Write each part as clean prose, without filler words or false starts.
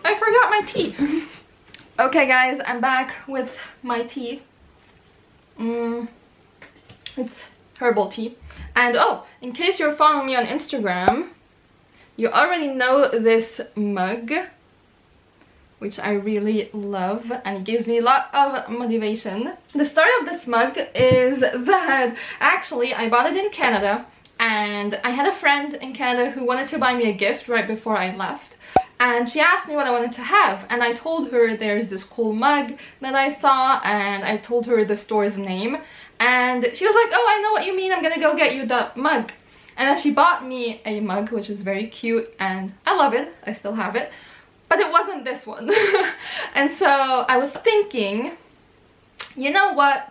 I forgot my tea. Okay guys, I'm back with my tea. It's herbal tea. And oh, in case you're following me on Instagram, you already know this mug, which I really love, and it gives me a lot of motivation. The story of this mug is that actually I bought it in Canada, and I had a friend in Canada who wanted to buy me a gift right before I left, and she asked me what I wanted to have, and I told her there's this cool mug that I saw, and I told her the store's name, and she was like, oh, I know what you mean, I'm gonna go get you that mug. And then she bought me a mug, which is very cute, and I love it. I still have it. But it wasn't this one. And so I was thinking, you know what?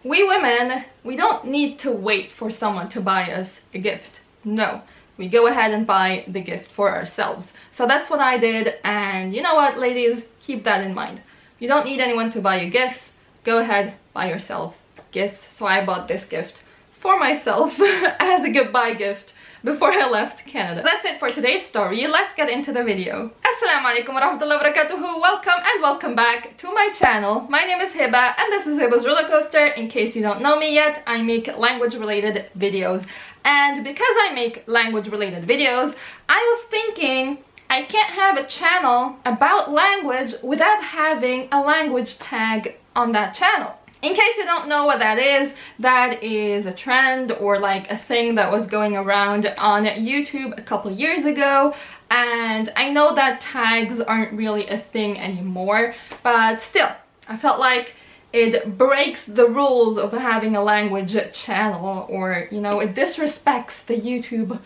We women, we don't need to wait for someone to buy us a gift. No, we go ahead and buy the gift for ourselves. So that's what I did, and you know what, ladies? Keep that in mind. You don't need anyone to buy you gifts. Go ahead, buy yourself gifts. So I bought this gift for myself as a goodbye gift before I left Canada. That's it for today's story. Let's get into the video. Assalamu alaikum wa rahmatullahi wa barakatuhu. Welcome and welcome back to my channel. My name is Hebah and this is Hebah's Roller Coaster. In case you don't know me yet, I make language related videos. And because I make language related videos, I was thinking I can't have a channel about language without having a language tag on that channel. In case you don't know what that is a trend or like a thing that was going around on YouTube a couple years ago, and I know that tags aren't really a thing anymore, but still, I felt like it breaks the rules of having a language channel, or, you know, it disrespects the YouTube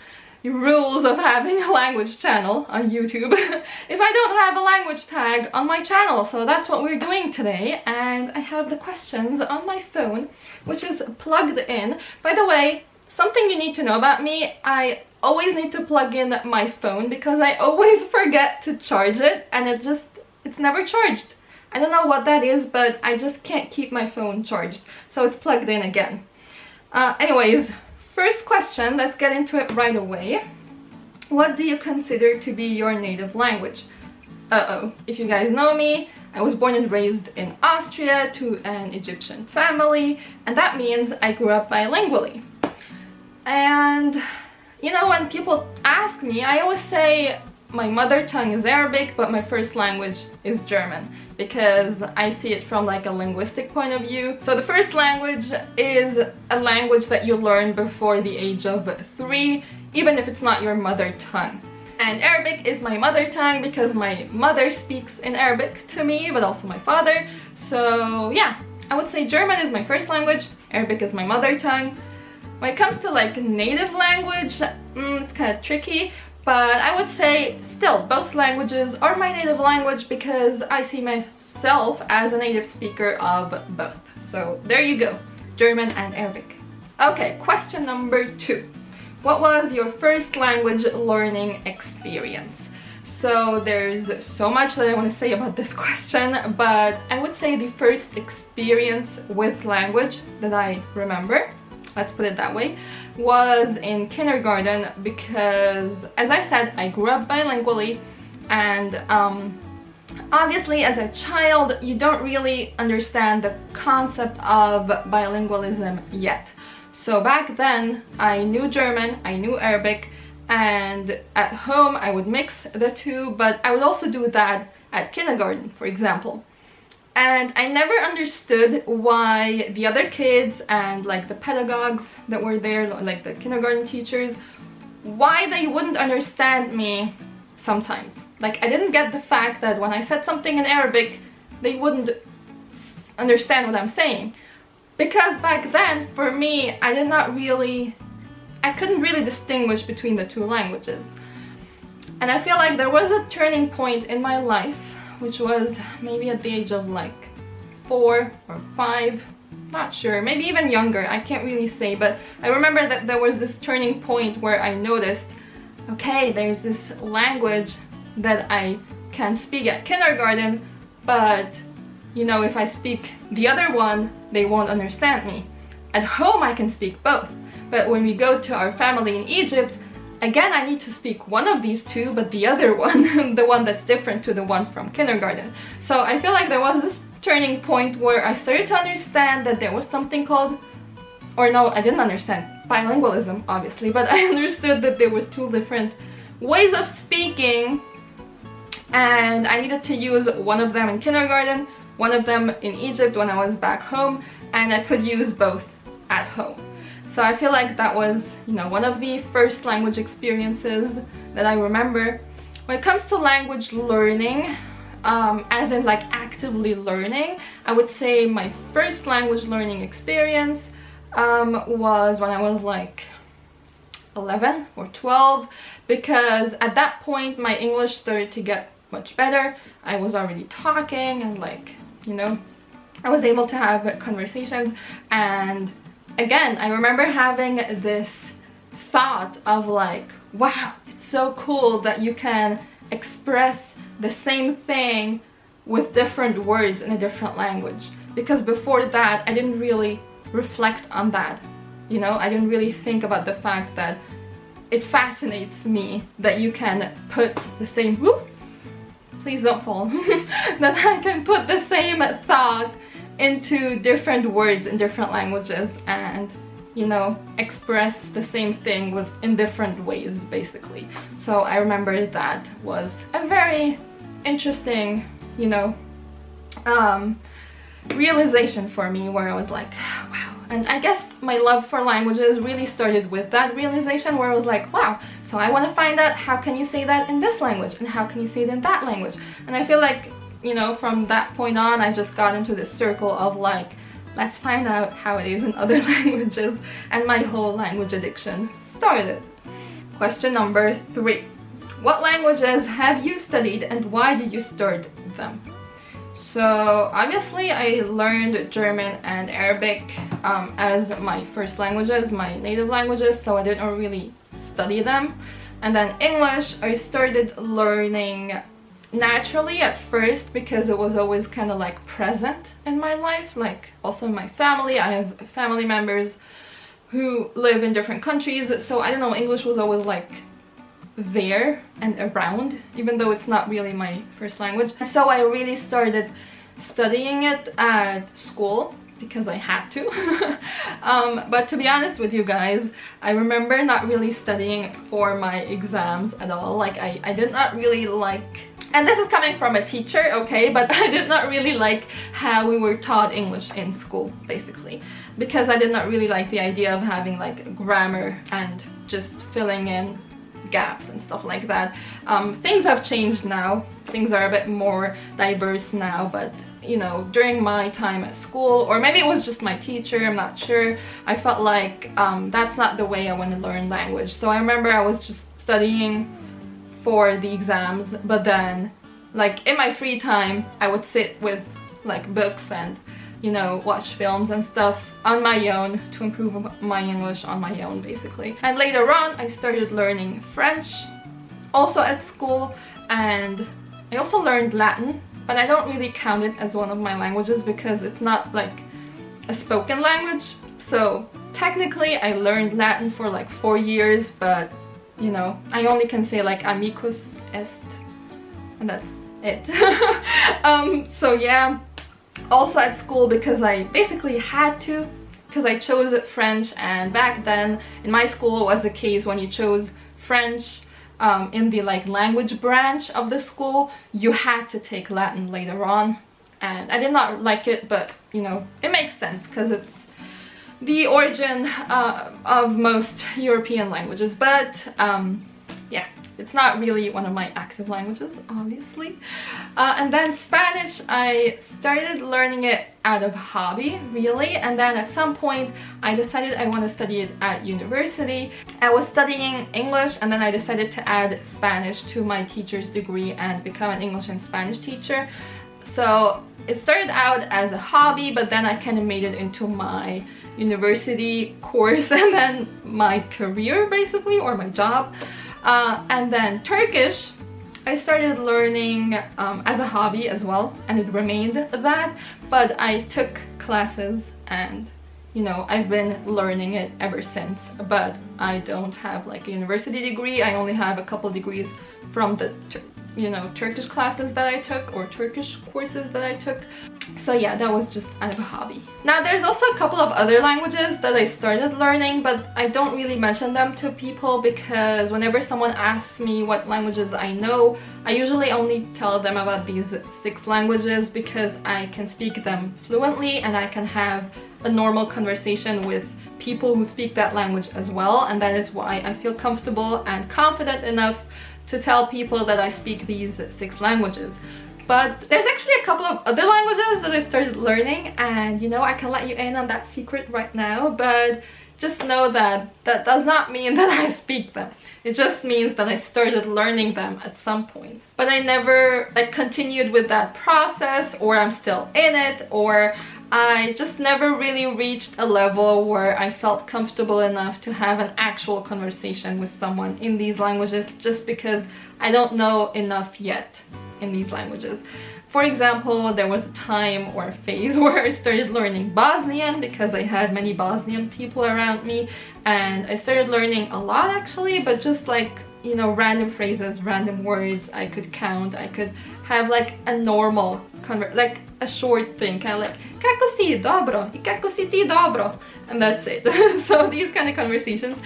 rules of having a language channel on YouTube if I don't have a language tag on my channel. So that's what we're doing today, and I have the questions on my phone, which is plugged in. By the way, something you need to know about me, I always need to plug in my phone because I always forget to charge it, and it's never charged. I don't know what that is, but I just can't keep my phone charged, so it's plugged in again. Anyways, first question, let's get into it right away. What do you consider to be your native language? If you guys know me, I was born and raised in Austria to an Egyptian family, and that means I grew up bilingually. And, you know, when people ask me, I always say my mother tongue is Arabic, but my first language is German, because I see it from like a linguistic point of view. So the first language is a language that you learn before the age of 3, even if it's not your mother tongue. And Arabic is my mother tongue because my mother speaks in Arabic to me, but also my father. So yeah, I would say German is my first language, Arabic is my mother tongue. When it comes to like native language, it's kind of tricky. But I would say still both languages are my native language because I see myself as a native speaker of both. So there you go, German and Arabic. Okay, question number 2. What was your first language learning experience? So there's so much that I want to say about this question, but I would say the first experience with language that I remember, let's put it that way, was in kindergarten, because as I said, I grew up bilingually, and obviously as a child you don't really understand the concept of bilingualism yet. So back then I knew German, I knew Arabic, and at home I would mix the two, but I would also do that at kindergarten, for example. And I never understood why the other kids and like the pedagogues that were there, like the kindergarten teachers, why they wouldn't understand me sometimes. Like, I didn't get the fact that when I said something in Arabic, they wouldn't understand what I'm saying. Because back then, for me, I couldn't really distinguish between the two languages. And I feel like there was a turning point in my life, which was maybe at the age of like 4 or 5, not sure, maybe even younger, I can't really say, but I remember that there was this turning point where I noticed, okay, there's this language that I can speak at kindergarten, but you know, if I speak the other one, they won't understand me. At home I can speak both, but when we go to our family in Egypt, again, I need to speak one of these two, but the other one, the one that's different to the one from kindergarten. So I feel like there was this turning point where I started to understand that there was something called, or no, I didn't understand bilingualism, obviously, but I understood that there was two different ways of speaking, and I needed to use one of them in kindergarten, one of them in Egypt when I was back home, and I could use both at home. So I feel like that was, you know, one of the first language experiences that I remember. When it comes to language learning, as in like actively learning, I would say my first language learning experience was when I was like 11 or 12, because at that point my English started to get much better. I was already talking and, like, you know, I was able to have conversations. And again, I remember having this thought of like, wow, it's so cool that you can express the same thing with different words in a different language, because before that I didn't really reflect on that, you know. I didn't really think about the fact that it fascinates me that you can put the same, whoop, please don't fall, that I can put the same thought into different words in different languages and, you know, express the same thing in different ways, basically. So I remember that was a very interesting, you know, realization for me, where I was like, wow. And I guess my love for languages really started with that realization, where I was like, wow, so I want to find out how can you say that in this language, and how can you say it in that language. And I feel like, you know, from that point on, I just got into this circle of like, let's find out how it is in other languages, and my whole language addiction started. Question number 3. What languages have you studied and why did you start them? So obviously I learned German and Arabic as my first languages, my native languages, so I didn't really study them. And then English, I started learning naturally at first because it was always kind of like present in my life, like also in my family. I have family members who live in different countries, so I don't know, English was always like there and around, even though it's not really my first language. So I really started studying it at school because I had to. But to be honest with you guys, I remember not really studying for my exams at all. Like I did not really like, and this is coming from a teacher, okay, but I did not really like how we were taught English in school, basically, because I did not really like the idea of having like grammar and just filling in gaps and stuff like that. Things have changed now, things are a bit more diverse now, but you know, during my time at school, or maybe it was just my teacher, I'm not sure, I felt like that's not the way I want to learn language. So I remember I was just studying for the exams, but then like in my free time I would sit with like books and, you know, watch films and stuff on my own to improve my English on my own, basically. And later on I started learning French also at school, and I also learned Latin, but I don't really count it as one of my languages because it's not like a spoken language. So technically I learned Latin for like 4 years, but you know, I only can say like amicus est, and that's it. So yeah, also at school, because I basically had to, because I chose French, and back then in my school it was the case when you chose French in the like language branch of the school, you had to take Latin later on, and I did not like it, but you know, it makes sense because it's the origin of most European languages. But yeah, it's not really one of my active languages, obviously. And then Spanish, I started learning it out of hobby, really, and then at some point I decided I want to study it at university. I was studying English, and then I decided to add Spanish to my teacher's degree and become an English and Spanish teacher. So it started out as a hobby, but then I kind of made it into my university course and then my career, basically, or my job. And then Turkish, I started learning as a hobby as well, and it remained that, but I took classes and, you know, I've been learning it ever since, but I don't have like a university degree. I only have a couple degrees from the you know, Turkish classes that I took, or Turkish courses that I took. So yeah, that was just out of a hobby. Now there's also a couple of other languages that I started learning, but I don't really mention them to people because whenever someone asks me what languages I know, I usually only tell them about these 6 languages because I can speak them fluently and I can have a normal conversation with people who speak that language as well, and that is why I feel comfortable and confident enough to tell people that I speak these 6 languages. But there's actually a couple of other languages that I started learning, and you know, I can let you in on that secret right now, but just know that that does not mean that I speak them. It just means that I started learning them at some point. But I never like continued with that process, or I'm still in it, or I just never really reached a level where I felt comfortable enough to have an actual conversation with someone in these languages, just because I don't know enough yet in these languages. For example, there was a time or a phase where I started learning Bosnian because I had many Bosnian people around me, and I started learning a lot actually, but just like, you know, random phrases, random words I could count. I could have like a normal like a short thing, kind of like kako si dobro, I kako si ti dobro, and that's it. So these kind of conversations,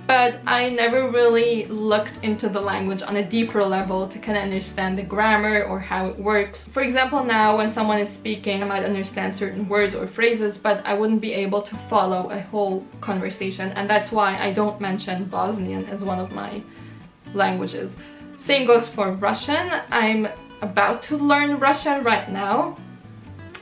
but I never really looked into the language on a deeper level to kind of understand the grammar or how it works. For example, now when someone is speaking, I might understand certain words or phrases, but I wouldn't be able to follow a whole conversation, and that's why I don't mention Bosnian as one of my languages. Same goes for Russian. I'm about to learn Russian right now,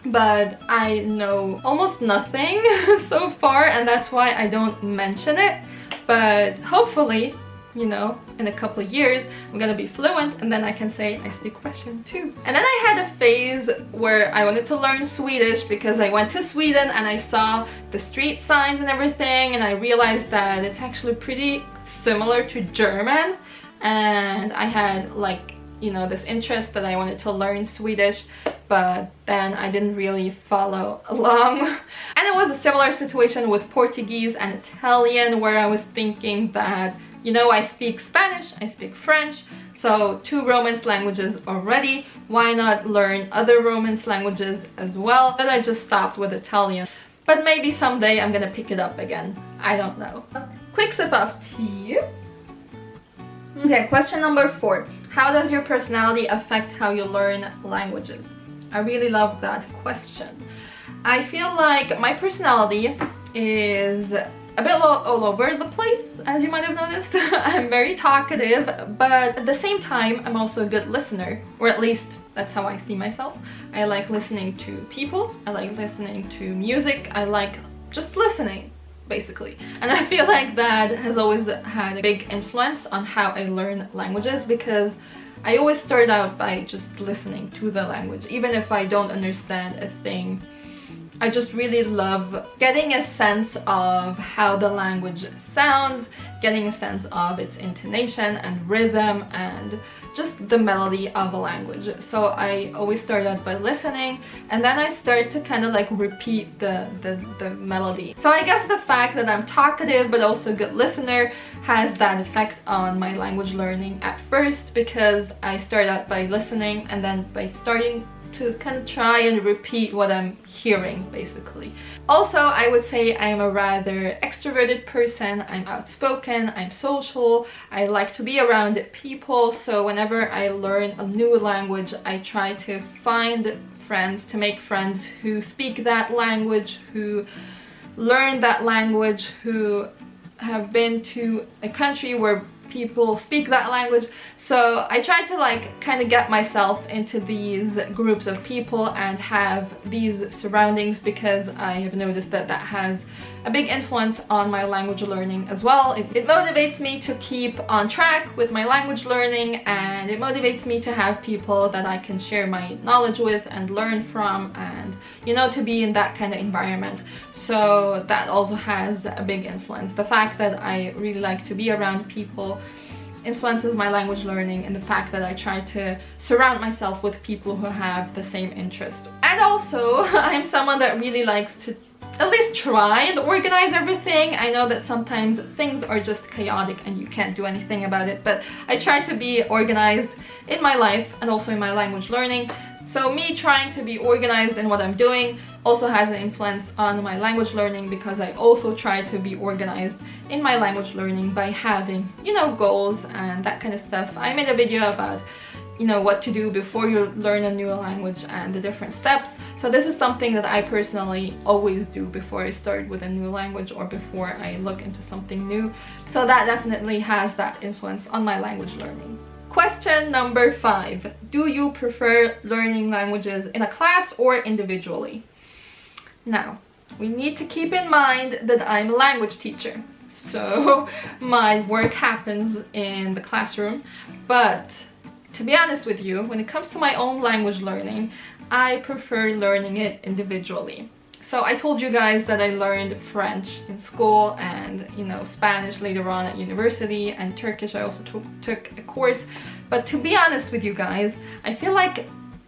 but I know almost nothing so far, and that's why I don't mention it. But hopefully, you know, in a couple of years I'm gonna be fluent, and then I can say I speak Russian too. And then I had a phase where I wanted to learn Swedish because I went to Sweden and I saw the street signs and everything, and I realized that it's actually pretty similar to German, and I had like, you know, this interest that I wanted to learn Swedish, but then I didn't really follow along. And it was a similar situation with Portuguese and Italian, where I was thinking that, you know, I speak Spanish, I speak French, so 2 Romance languages already, why not learn other Romance languages as well? Then I just stopped with Italian, but maybe someday I'm gonna pick it up again, I don't know. Quick sip of tea. Okay, question number 4. How does your personality affect how you learn languages? I really love that question. I feel like my personality is a bit all over the place, as you might have noticed. I'm very talkative, but at the same time, I'm also a good listener, or at least that's how I see myself. I like listening to people, I like listening to music, I like just listening, basically. And I feel like that has always had a big influence on how I learn languages, because I always start out by just listening to the language. Even if I don't understand a thing, I just really love getting a sense of how the language sounds, getting a sense of its intonation and rhythm and just the melody of a language. So I always start out by listening, and then I start to kind of like repeat the melody. So I guess the fact that I'm talkative but also a good listener has that effect on my language learning at first, because I start out by listening and then by starting to kind of try and repeat what I'm hearing, basically. Also, I would say I'm a rather extroverted person. I'm outspoken, I'm social, I like to be around people, so whenever I learn a new language, I try to find friends, to make friends who speak that language, who learn that language, who have been to a country where people speak that language. So I try to like kind of get myself into these groups of people and have these surroundings, because I have noticed that that has a big influence on my language learning as well. It motivates me to keep on track with my language learning, and it motivates me to have people that I can share my knowledge with and learn from, and you know, to be in that kind of environment. So that also has a big influence. The fact that I really like to be around people influences my language learning, and the fact that I try to surround myself with people who have the same interest. And also, I'm someone that really likes to at least try and organize everything. I know that sometimes things are just chaotic and you can't do anything about it, but I try to be organized in my life and also in my language learning. So me trying to be organized in what I'm doing also has an influence on my language learning, because I also try to be organized in my language learning by having, you know, goals and that kind of stuff. I made a video about, you know, what to do before you learn a new language and the different steps. So this is something that I personally always do before I start with a new language or before I look into something new. So that definitely has that influence on my language learning. Question number 5. Do you prefer learning languages in a class or individually? Now, we need to keep in mind that I'm a language teacher. So my work happens in the classroom, but to be honest with you, when it comes to my own language learning, I prefer learning it individually. So I told you guys that I learned French in school and, you know, Spanish later on at university, and Turkish I also took a course. But to be honest with you guys, I feel like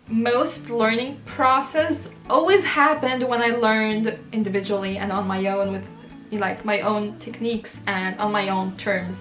most learning process always happened when I learned individually and on my own with, like, my own techniques and on my own terms.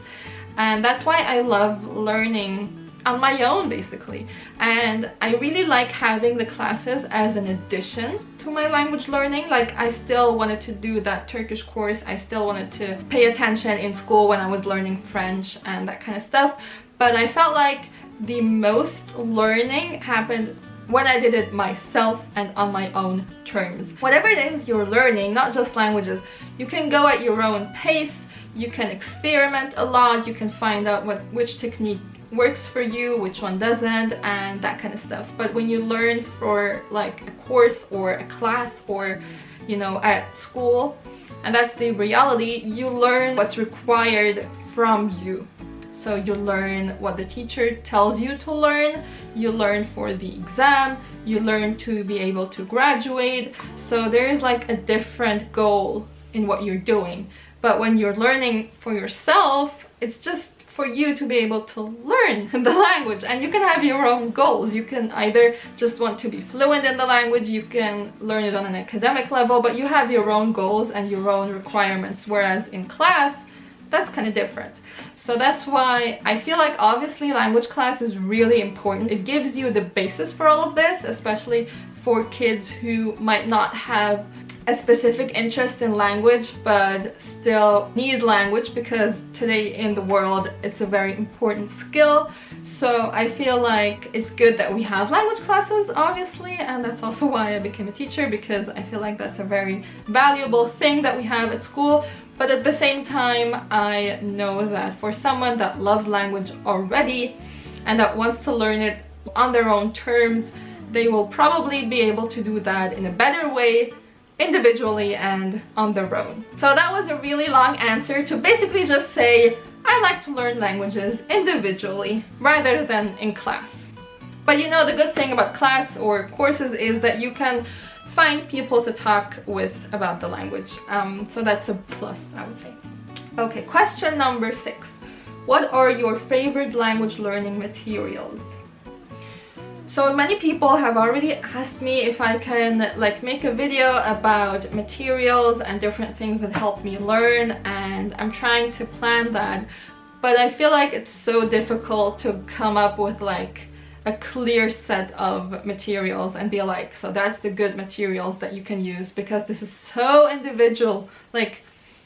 And that's why I love learning on my own, basically. And I really like having the classes as an addition to my language learning. Like, I still wanted to do that Turkish course, I still wanted to pay attention in school when I was learning French and that kind of stuff, but I felt like the most learning happened when I did it myself and on my own terms. Whatever it is you're learning, not just languages, you can go at your own pace, you can experiment a lot, you can find out which technique works for you, which one doesn't, and that kind of stuff. But when you learn for like a course or a class or, you know, at school, and that's the reality, you learn what's required from you. So you learn what the teacher tells you to learn, you learn for the exam, you learn to be able to graduate. So there is like a different goal in what you're doing. But when you're learning for yourself, it's just for you to be able to learn the language, and you can have your own goals. You can either just want to be fluent in the language, you can learn it on an academic level, but you have your own goals and your own requirements, whereas in class, that's kind of different. So that's why I feel like obviously language class is really important. It gives you the basis for all of this, especially for kids who might not have a specific interest in language but still need language, because today in the world it's a very important skill. So I feel like it's good that we have language classes, obviously, and that's also why I became a teacher, because I feel like that's a very valuable thing that we have at school. But at the same time, I know that for someone that loves language already and that wants to learn it on their own terms, they will probably be able to do that in a better way, individually and on their own. So that was a really long answer to basically just say I like to learn languages individually rather than in class. But you know, the good thing about class or courses is that you can find people to talk with about the language. So that's a plus, I would say. Okay, question number 6. What are your favorite language learning materials? So many people have already asked me if I can like make a video about materials and different things that help me learn, and I'm trying to plan that, but I feel like it's so difficult to come up with like a clear set of materials and be like, so that's the good materials that you can use, because this is so individual. Like,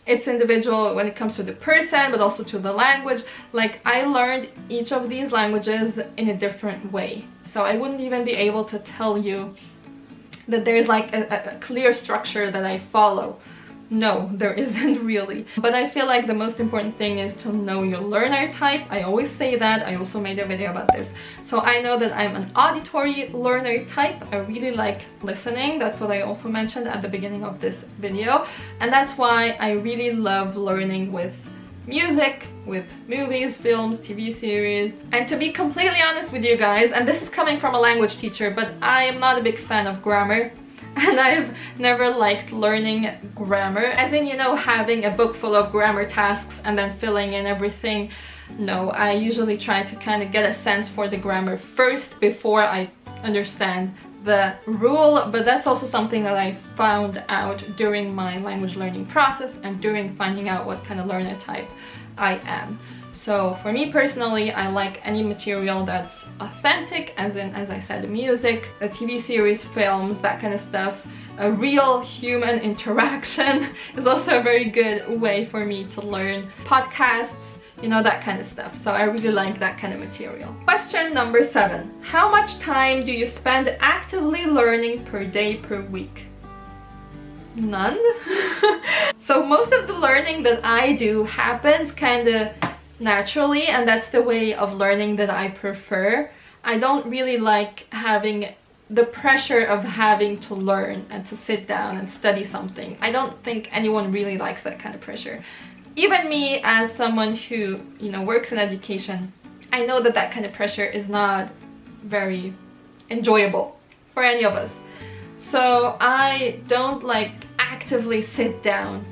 it's individual when it comes to the person, but also to the language. Like, I learned each of these languages in a different way. So I wouldn't even be able to tell you that there's like a clear structure that I follow. No, there isn't really. But I feel like the most important thing is to know your learner type. I always say that. I also made a video about this. So I know that I'm an auditory learner type. I really like listening. That's what I also mentioned at the beginning of this video. And that's why I really love learning with music, with movies, films, TV series. And to be completely honest with you guys, and this is coming from a language teacher, but I am not a big fan of grammar. And I've never liked learning grammar, as in, you know, having a book full of grammar tasks and then filling in everything. No, I usually try to kind of get a sense for the grammar first before I understand the rule, but that's also something that I found out during my language learning process and during finding out what kind of learner type I am. So for me personally, I like any material that's authentic, as in, as I said, music, a TV series, films, that kind of stuff. A real human interaction is also a very good way for me to learn. Podcasts, you know, that kind of stuff. So I really like that kind of material. Question number 7. How much time do you spend actively learning per day, per week? None. So most of the learning that I do happens kind of naturally, and that's the way of learning that I prefer. I don't really like having the pressure of having to learn and to sit down and study something. I don't think anyone really likes that kind of pressure. Even me, as someone who, you know, works in education, I know that that kind of pressure is not very enjoyable for any of us. So I don't like actively sit down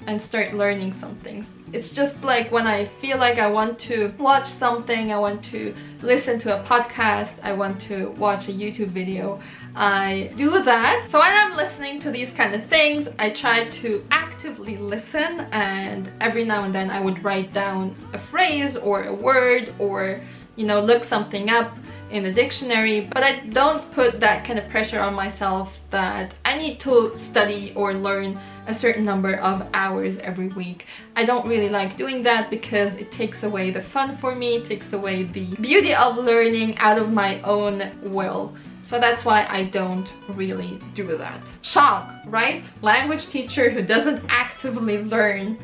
and start learning some things. It's just like when I feel like I want to watch something, I want to listen to a podcast, I want to watch a YouTube video, I do that. So when I'm listening to these kind of things, I try to actively listen, and every now and then I would write down a phrase or a word, or, you know, look something up in a dictionary. But I don't put that kind of pressure on myself that I need to study or learn a certain number of hours every week. I don't really like doing that because it takes away the fun for me, it takes away the beauty of learning out of my own will. So that's why I don't really do that. Shock, right? Language teacher who doesn't actively learn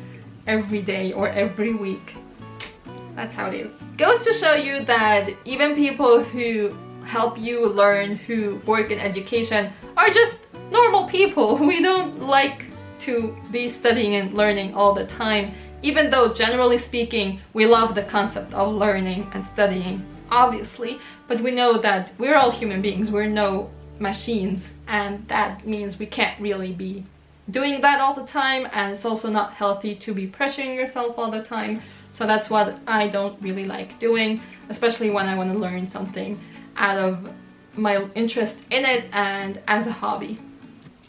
every day or every week. That's how it is. Goes to show you that even people who help you learn, who work in education, are just normal people. We don't like to be studying and learning all the time, even though generally speaking we love the concept of learning and studying, obviously, but we know that we're all human beings, we're no machines, and that means we can't really be doing that all the time, and it's also not healthy to be pressuring yourself all the time. So that's what I don't really like doing, especially when I want to learn something out of my interest in it and as a hobby.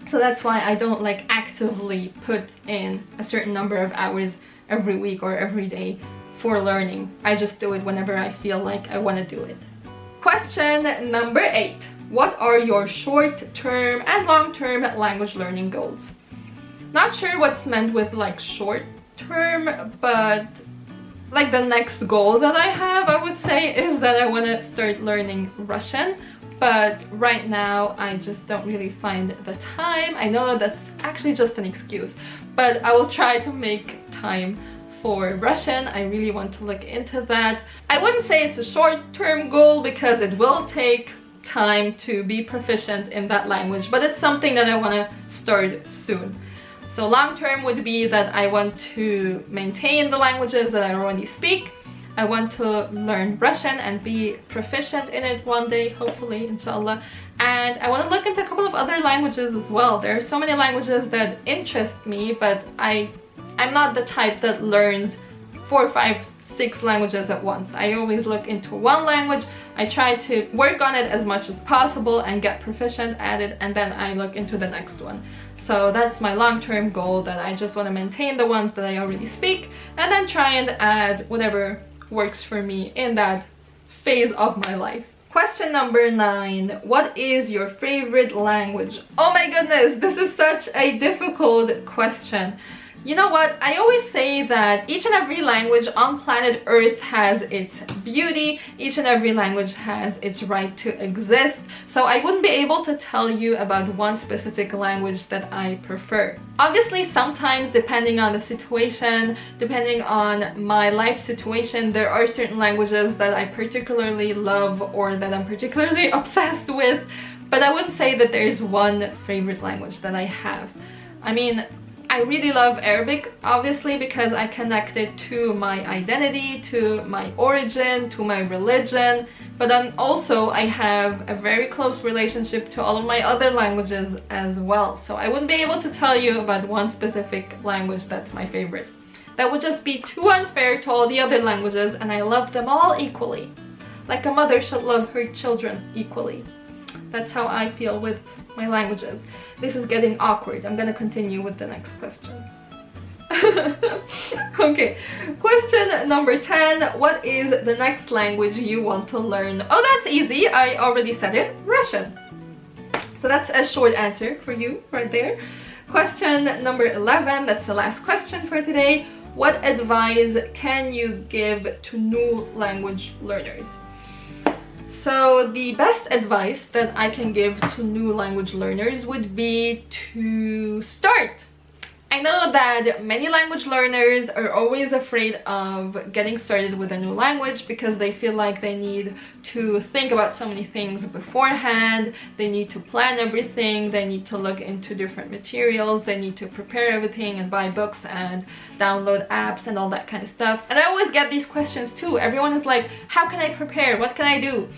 So that's why I don't like actively put in a certain number of hours every week or every day for learning. I just do it whenever I feel like I want to do it. Question number 8. What are your short-term and long-term language learning goals? Not sure what's meant with like short-term, but like the next goal that I have, I would say, is that I want to start learning Russian. But right now I just don't really find the time. I know that's actually just an excuse, but I will try to make time for Russian. I really want to look into that. I wouldn't say it's a short-term goal because it will take time to be proficient in that language, but it's something that I want to start soon. So long-term would be that I want to maintain the languages that I already speak. I want to learn Russian and be proficient in it one day, hopefully, inshallah. And I want to look into a couple of other languages as well. There are so many languages that interest me, but I'm not the type that learns 4, 5, 6 languages at once. I always look into one language, I try to work on it as much as possible and get proficient at it, and then I look into the next one. So that's my long-term goal, that I just want to maintain the ones that I already speak and then try and add whatever works for me in that phase of my life. Question number 9. What is your favorite language? Oh my goodness, this is such a difficult question. You know what? I always say that each and every language on planet Earth has its beauty, each and every language has its right to exist, so I wouldn't be able to tell you about one specific language that I prefer. Obviously, sometimes depending on the situation, depending on my life situation, there are certain languages that I particularly love or that I'm particularly obsessed with, but I wouldn't say that there's one favorite language that I have. I mean, I really love Arabic, obviously, because I connect it to my identity, to my origin, to my religion, but then also I have a very close relationship to all of my other languages as well. So I wouldn't be able to tell you about one specific language that's my favorite. That would just be too unfair to all the other languages, and I love them all equally. Like a mother should love her children equally. That's how I feel with my languages. This is getting awkward. I'm gonna continue with the next question. Okay, question number 10. What is the next language you want to learn? Oh, that's easy. I already said it. Russian. So that's a short answer for you right there. Question number 11. That's the last question for today. What advice can you give to new language learners? So the best advice that I can give to new language learners would be to start. I know that many language learners are always afraid of getting started with a new language because they feel like they need to think about so many things beforehand, they need to plan everything, they need to look into different materials, they need to prepare everything and buy books and download apps and all that kind of stuff. And I always get these questions too. Everyone is like, how can I prepare? What can I do?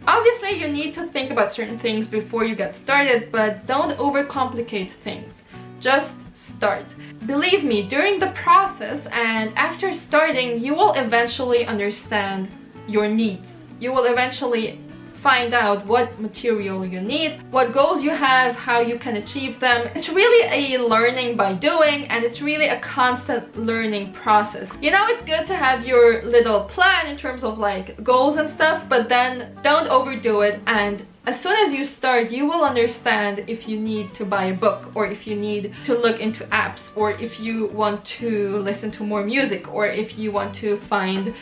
Obviously, you need to think about certain things before you get started, but don't overcomplicate things. Just start. Believe me, during the process and after starting, you will eventually understand your needs. You will eventually find out what material you need, what goals you have, how you can achieve them. It's really a learning by doing, and it's really a constant learning process. You know, it's good to have your little plan in terms of like goals and stuff, but then don't overdo it, and as soon as you start, you will understand if you need to buy a book, or if you need to look into apps, or if you want to listen to more music, or if you want to find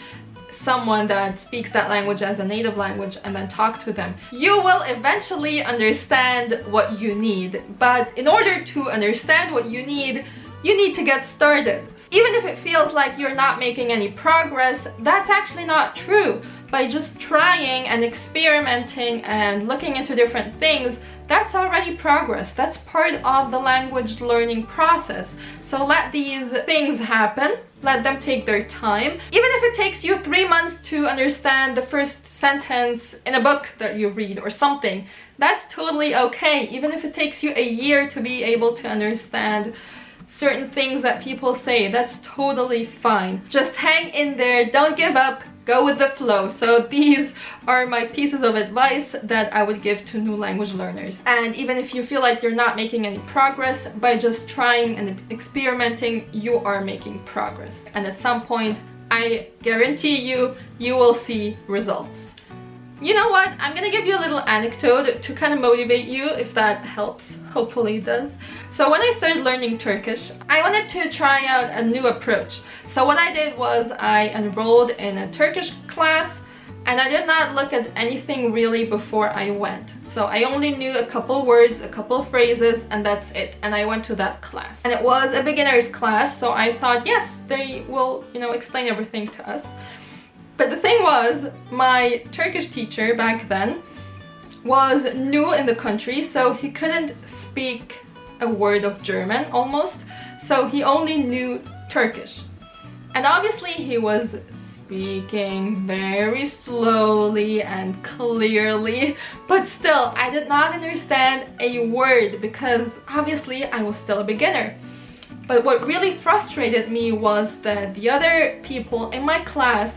someone that speaks that language as a native language and then talk to them. You will eventually understand what you need, but in order to understand what you need to get started. Even if it feels like you're not making any progress, that's actually not true. By just trying and experimenting and looking into different things, that's already progress. That's part of the language learning process. So let these things happen. Let them take their time. Even if it takes you 3 months to understand the first sentence in a book that you read or something, that's totally okay. Even if it takes you a year to be able to understand certain things that people say, that's totally fine. Just hang in there, don't give up. Go with the flow. So these are my pieces of advice that I would give to new language learners. And even if you feel like you're not making any progress, by just trying and experimenting, you are making progress. And at some point, I guarantee you, you will see results. You know what? I'm gonna give you a little anecdote to kind of motivate you, if that helps. Hopefully it does. So when I started learning Turkish, I wanted to try out a new approach. So what I did was I enrolled in a Turkish class, and I did not look at anything really before I went. So I only knew a couple words, a couple phrases, and that's it. And I went to that class. And it was a beginner's class, so I thought, yes, they will, you know, explain everything to us. But the thing was, my Turkish teacher back then was new in the country, so he couldn't speak a word of German almost, so he only knew Turkish. And obviously he was speaking very slowly and clearly, but still I did not understand a word because obviously I was still a beginner. But what really frustrated me was that the other people in my class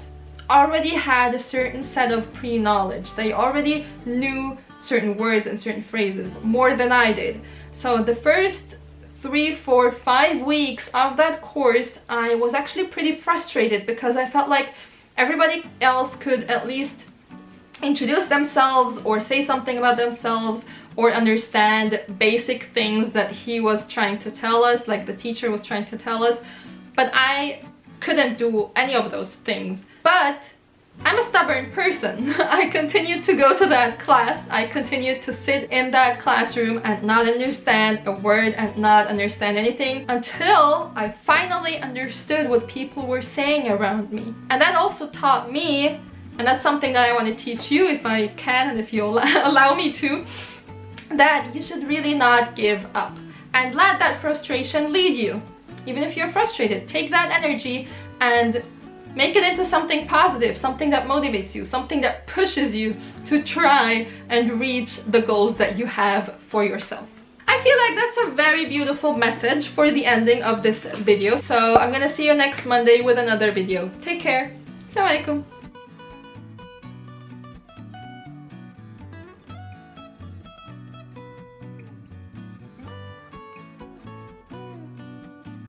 already had a certain set of pre-knowledge. They already knew certain words and certain phrases more than I did. So the first 3, 4, 5 weeks of that course, I was actually pretty frustrated because I felt like everybody else could at least introduce themselves or say something about themselves or understand basic things that he was trying to tell us, like the teacher was trying to tell us, but I couldn't do any of those things. But I'm a stubborn person. I continued to go to that class. I continued to sit in that classroom and not understand a word and not understand anything until I finally understood what people were saying around me. And that also taught me, and that's something that I want to teach you if I can and if you'll allow me to, that you should really not give up and let that frustration lead you. Even if you're frustrated, take that energy and make it into something positive, something that motivates you, something that pushes you to try and reach the goals that you have for yourself. I feel like that's a very beautiful message for the ending of this video. So I'm gonna see you next Monday with another video. Take care. Assalamu alaikum.